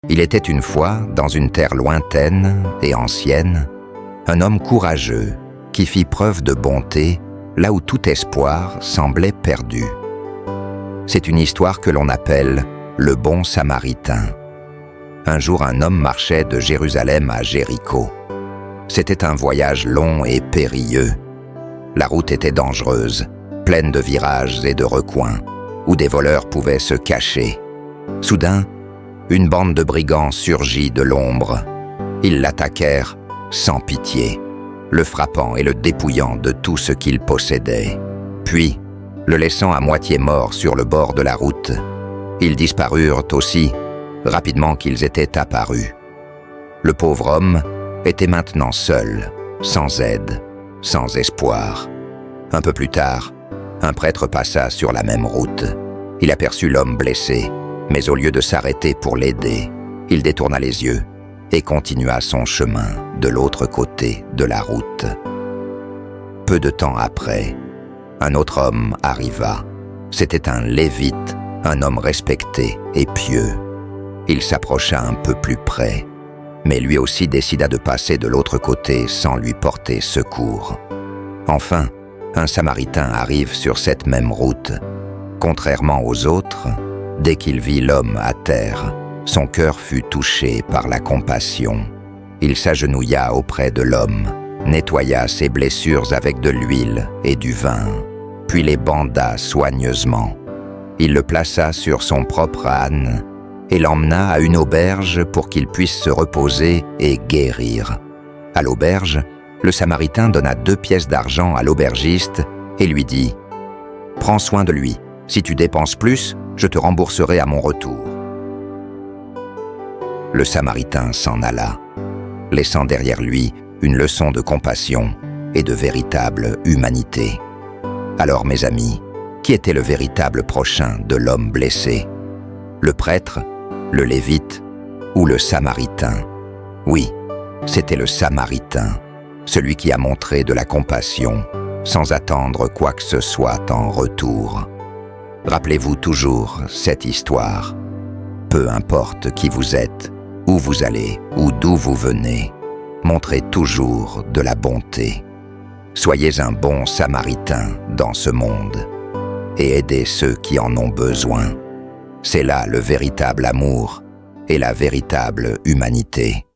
Il était une fois, dans une terre lointaine et ancienne, un homme courageux qui fit preuve de bonté là où tout espoir semblait perdu. C'est une histoire que l'on appelle le bon Samaritain. Un jour, un homme marchait de Jérusalem à Jéricho. C'était un voyage long et périlleux. La route était dangereuse, pleine de virages et de recoins, où des voleurs pouvaient se cacher. Soudain, une bande de brigands surgit de l'ombre. Ils l'attaquèrent sans pitié, le frappant et le dépouillant de tout ce qu'il possédait. Puis, le laissant à moitié mort sur le bord de la route, ils disparurent aussi rapidement qu'ils étaient apparus. Le pauvre homme était maintenant seul, sans aide, sans espoir. Un peu plus tard, un prêtre passa sur la même route. Il aperçut l'homme blessé, mais au lieu de s'arrêter pour l'aider, il détourna les yeux et continua son chemin de l'autre côté de la route. Peu de temps après, un autre homme arriva. C'était un lévite, un homme respecté et pieux. Il s'approcha un peu plus près, mais lui aussi décida de passer de l'autre côté sans lui porter secours. Enfin, un Samaritain arrive sur cette même route. Contrairement aux autres, dès qu'il vit l'homme à terre, son cœur fut touché par la compassion. Il s'agenouilla auprès de l'homme, nettoya ses blessures avec de l'huile et du vin, puis les banda soigneusement. Il le plaça sur son propre âne et l'emmena à une auberge pour qu'il puisse se reposer et guérir. À l'auberge, le Samaritain donna 2 pièces d'argent à l'aubergiste et lui dit « Prends soin de lui. Si tu dépenses plus, je te rembourserai à mon retour. » Le Samaritain s'en alla, laissant derrière lui une leçon de compassion et de véritable humanité. Alors, mes amis, qui était le véritable prochain de l'homme blessé? Le prêtre, le lévite ou le Samaritain? Oui, c'était le Samaritain, celui qui a montré de la compassion sans attendre quoi que ce soit en retour. Rappelez-vous toujours cette histoire. Peu importe qui vous êtes, où vous allez ou d'où vous venez, montrez toujours de la bonté. Soyez un bon Samaritain dans ce monde et aidez ceux qui en ont besoin. C'est là le véritable amour et la véritable humanité.